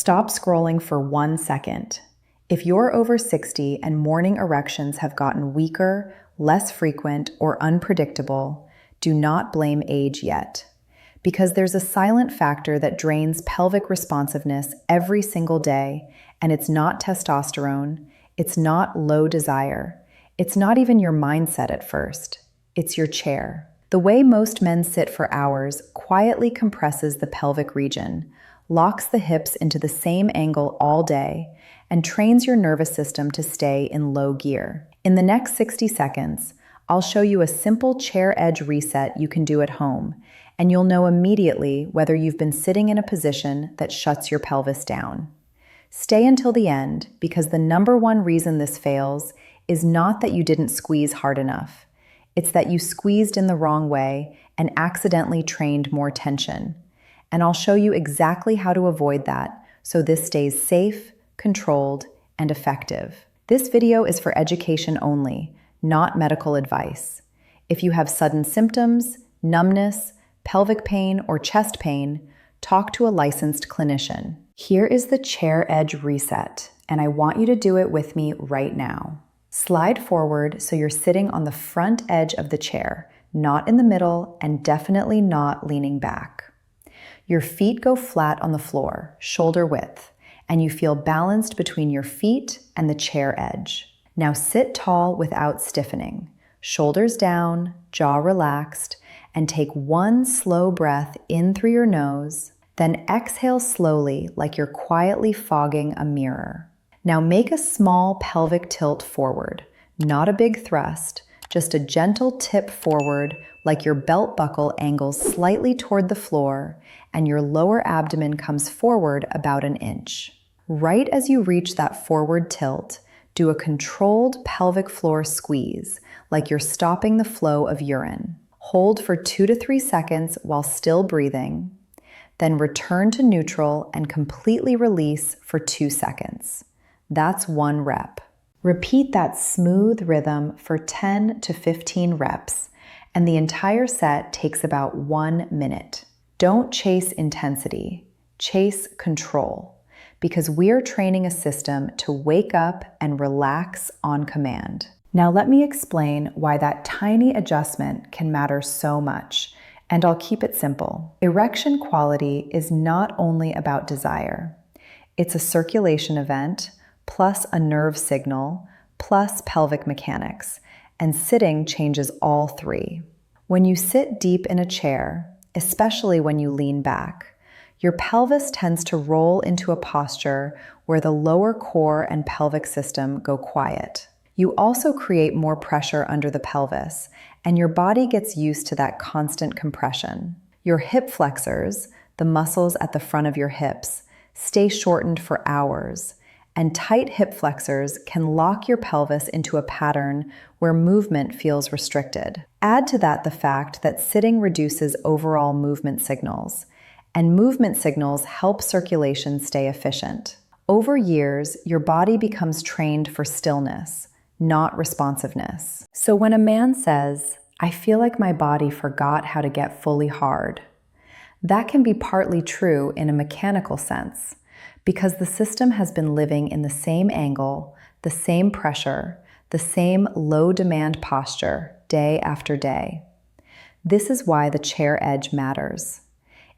Stop scrolling for 1 second. If you're over 60 and morning erections have gotten weaker, less frequent, or unpredictable, do not blame age yet. Because there's a silent factor that drains pelvic responsiveness every single day, and it's not testosterone, it's not low desire, it's not even your mindset at first, it's your chair. The way most men sit for hours quietly compresses the pelvic region, locks the hips into the same angle all day, and trains your nervous system to stay in low gear. In the next 60 seconds, I'll show you a simple chair edge reset you can do at home, and you'll know immediately whether you've been sitting in a position that shuts your pelvis down. Stay until the end, because the number one reason this fails is not that you didn't squeeze hard enough. It's that you squeezed in the wrong way and accidentally trained more tension. And I'll show you exactly how to avoid that so this stays safe, controlled, and effective. This video is for education only, not medical advice. If you have sudden symptoms, numbness, pelvic pain, or chest pain, talk to a licensed clinician. Here is the chair edge reset, and I want you to do it with me right now. Slide forward so you're sitting on the front edge of the chair, not in the middle, and definitely not leaning back. Your feet go flat on the floor, shoulder width, and you feel balanced between your feet and the chair edge. Now sit tall without stiffening, shoulders down, jaw relaxed, and take one slow breath in through your nose, then exhale slowly like you're quietly fogging a mirror. Now make a small pelvic tilt forward, not a big thrust, just a gentle tip forward like your belt buckle angles slightly toward the floor and your lower abdomen comes forward about an inch. Right as you reach that forward tilt, do a controlled pelvic floor squeeze, like you're stopping the flow of urine. Hold for 2 to 3 seconds while still breathing, then return to neutral and completely release for 2 seconds. That's 1 rep. Repeat that smooth rhythm for 10 to 15 reps, and the entire set takes about 1 minute. Don't chase intensity, chase control, because we're training a system to wake up and relax on command. Now let me explain why that tiny adjustment can matter so much, and I'll keep it simple. Erection quality is not only about desire. It's a circulation event, plus a nerve signal, plus pelvic mechanics, and sitting changes all 3. When you sit deep in a chair, especially when you lean back, your pelvis tends to roll into a posture where the lower core and pelvic system go quiet. You also create more pressure under the pelvis, and your body gets used to that constant compression. Your hip flexors, the muscles at the front of your hips, stay shortened for hours, and tight hip flexors can lock your pelvis into a pattern where movement feels restricted. Add to that the fact that sitting reduces overall movement signals, and movement signals help circulation stay efficient. Over years, your body becomes trained for stillness, not responsiveness. So when a man says, "I feel like my body forgot how to get fully hard," that can be partly true in a mechanical sense, because the system has been living in the same angle, the same pressure, the same low-demand posture day after day. This is why the chair edge matters.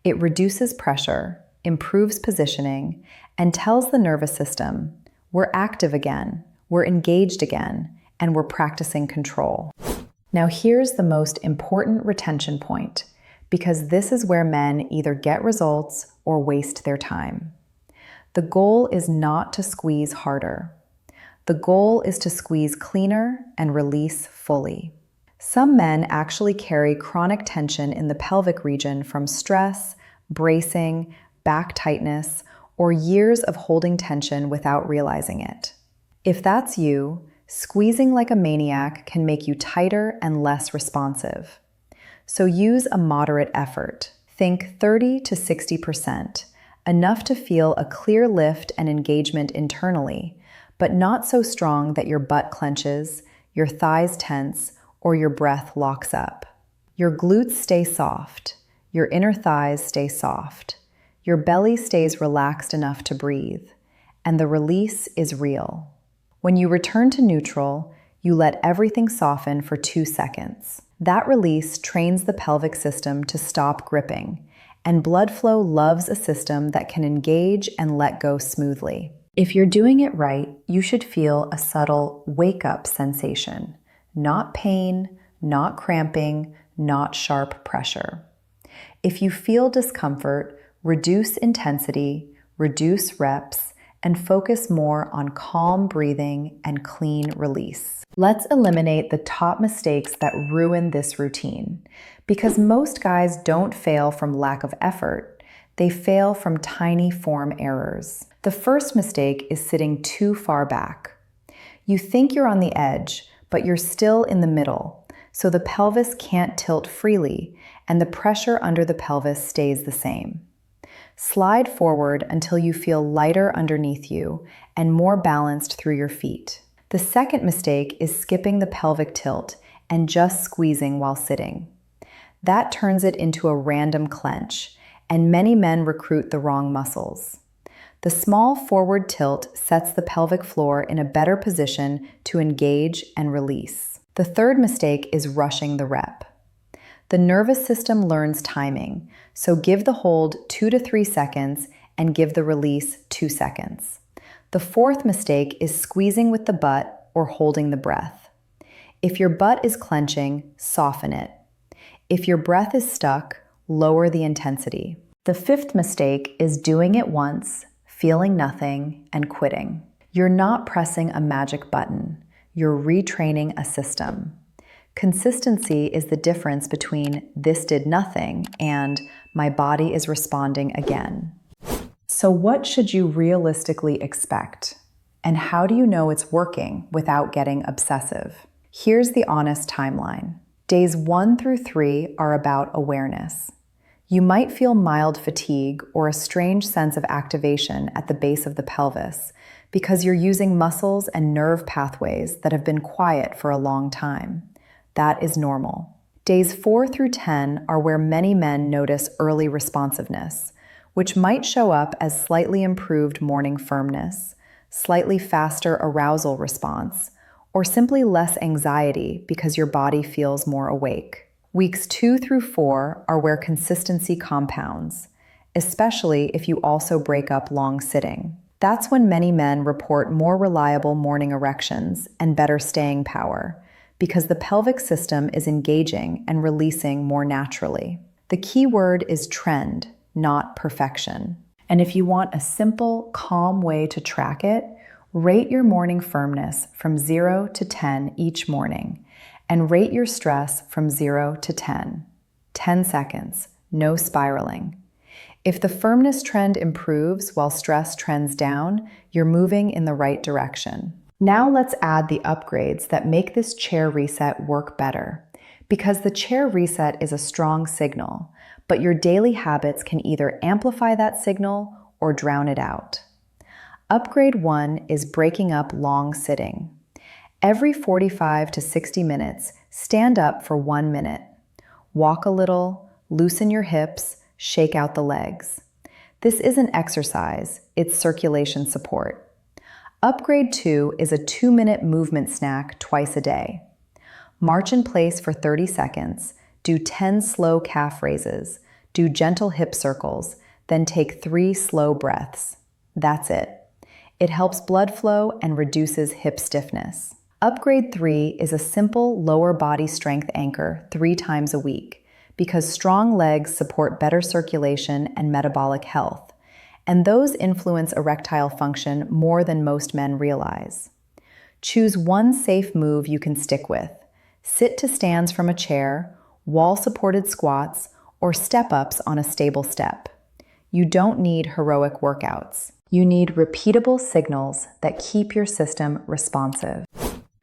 It reduces pressure, improves positioning, and tells the nervous system, we're active again, we're engaged again, and we're practicing control. Now here's the most important retention point, because this is where men either get results or waste their time. The goal is not to squeeze harder. The goal is to squeeze cleaner and release fully. Some men actually carry chronic tension in the pelvic region from stress, bracing, back tightness, or years of holding tension without realizing it. If that's you, squeezing like a maniac can make you tighter and less responsive. So use a moderate effort. Think 30 to 60%. Enough to feel a clear lift and engagement internally, but not so strong that your butt clenches, your thighs tense, or your breath locks up. Your glutes stay soft, your inner thighs stay soft, Your belly stays relaxed enough to breathe, and the release is real. When you return to neutral, you let everything soften for 2 seconds. That release trains the pelvic system to stop gripping, and blood flow loves a system that can engage and let go smoothly. If you're doing it right, you should feel a subtle wake-up sensation. Not pain, not cramping, not sharp pressure. If you feel discomfort, reduce intensity, reduce reps, and focus more on calm breathing and clean release. Let's eliminate the top mistakes that ruin this routine, because most guys don't fail from lack of effort. They fail from tiny form errors. The first mistake is sitting too far back. You think you're on the edge, but you're still in the middle, so the pelvis can't tilt freely, and the pressure under the pelvis stays the same. Slide forward until you feel lighter underneath you and more balanced through your feet. The second mistake is skipping the pelvic tilt and just squeezing while sitting. That turns it into a random clench, and many men recruit the wrong muscles. The small forward tilt sets the pelvic floor in a better position to engage and release. The third mistake is rushing the rep. The nervous system learns timing, so give the hold 2 to 3 seconds and give the release 2 seconds. The fourth mistake is squeezing with the butt or holding the breath. If your butt is clenching, soften it. If your breath is stuck, lower the intensity. The fifth mistake is doing it once, feeling nothing, and quitting. You're not pressing a magic button. You're retraining a system. Consistency is the difference between "this did nothing" and "my body is responding again." So what should you realistically expect? And how do you know it's working without getting obsessive? Here's the honest timeline. Days 1 through 3 are about awareness. You might feel mild fatigue or a strange sense of activation at the base of the pelvis because you're using muscles and nerve pathways that have been quiet for a long time. That is normal. Days 4 through 10 are where many men notice early responsiveness, which might show up as slightly improved morning firmness, slightly faster arousal response, or simply less anxiety because your body feels more awake. Weeks 2 through 4 are where consistency compounds, especially if you also break up long sitting. That's when many men report more reliable morning erections and better staying power, because the pelvic system is engaging and releasing more naturally. The key word is trend, not perfection. And if you want a simple, calm way to track it, rate your morning firmness from 0 to 10 each morning, and rate your stress from 0 to 10. 10 seconds, no spiraling. If the firmness trend improves while stress trends down, you're moving in the right direction. Now let's add the upgrades that make this chair reset work better, because the chair reset is a strong signal, but your daily habits can either amplify that signal or drown it out. Upgrade 1 is breaking up long sitting. Every 45 to 60 minutes, stand up for 1 minute. Walk a little, loosen your hips, shake out the legs. This isn't exercise, it's circulation support. Upgrade 2 is a 2-minute movement snack twice a day. March in place for 30 seconds, do 10 slow calf raises, do gentle hip circles, then take 3 slow breaths. That's it. It helps blood flow and reduces hip stiffness. Upgrade 3 is a simple lower body strength anchor 3 times a week, because strong legs support better circulation and metabolic health, and those influence erectile function more than most men realize. Choose one safe move you can stick with. Sit to stands from a chair, wall-supported squats, or step-ups on a stable step. You don't need heroic workouts. You need repeatable signals that keep your system responsive.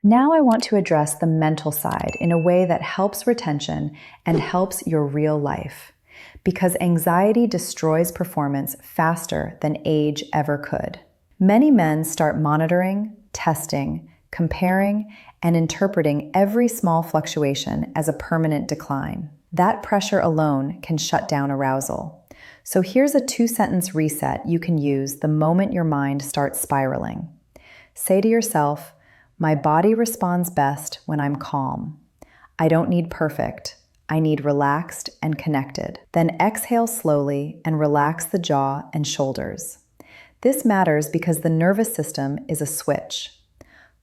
Now I want to address the mental side in a way that helps retention and helps your real life, because anxiety destroys performance faster than age ever could. Many men start monitoring, testing, comparing, and interpreting every small fluctuation as a permanent decline. That pressure alone can shut down arousal. So here's a 2-sentence reset you can use the moment your mind starts spiraling. Say to yourself, "My body responds best when I'm calm. I don't need perfect. I need relaxed and connected." Then exhale slowly and relax the jaw and shoulders. This matters because the nervous system is a switch.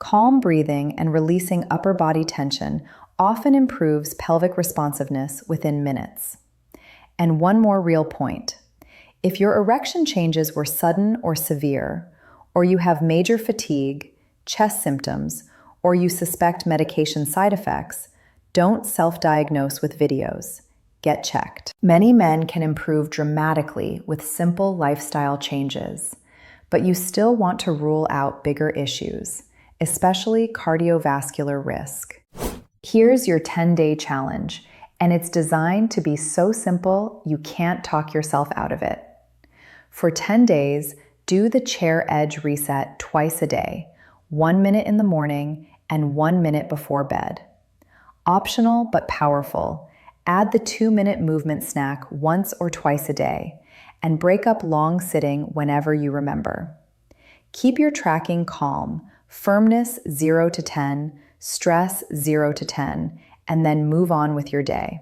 Calm breathing and releasing upper body tension often improves pelvic responsiveness within minutes. And one more real point. If your erection changes were sudden or severe, or you have major fatigue, chest symptoms, or you suspect medication side effects, don't self-diagnose with videos. Get checked. Many men can improve dramatically with simple lifestyle changes, but you still want to rule out bigger issues, especially cardiovascular risk. Here's your 10-day challenge, and it's designed to be so simple you can't talk yourself out of it. For 10 days, do the chair edge reset twice a day, 1 minute in the morning and 1 minute before bed. Optional but powerful, add the 2-minute movement snack once or twice a day, and break up long sitting whenever you remember. Keep your tracking calm, firmness 0 to 10, stress 0 to 10, and then move on with your day.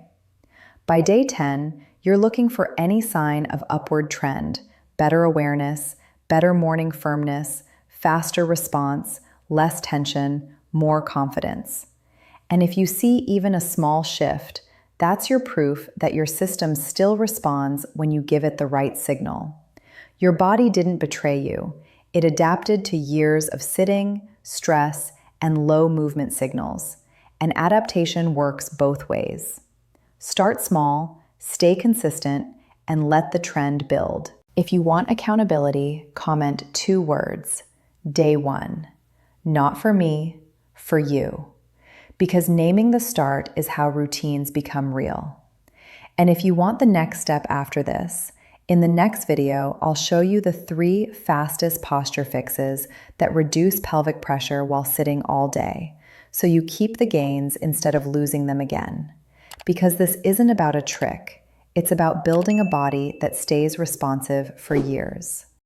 By day 10, you're looking for any sign of upward trend, better awareness, better morning firmness, faster response, less tension, more confidence. And if you see even a small shift, that's your proof that your system still responds when you give it the right signal. Your body didn't betray you. It adapted to years of sitting, stress, and low movement signals. And adaptation works both ways. Start small, stay consistent, and let the trend build. If you want accountability, comment 2 words. Day 1. Not for me, for you. Because naming the start is how routines become real. And if you want the next step after this, in the next video, I'll show you the 3 fastest posture fixes that reduce pelvic pressure while sitting all day, so you keep the gains instead of losing them again. Because this isn't about a trick, it's about building a body that stays responsive for years.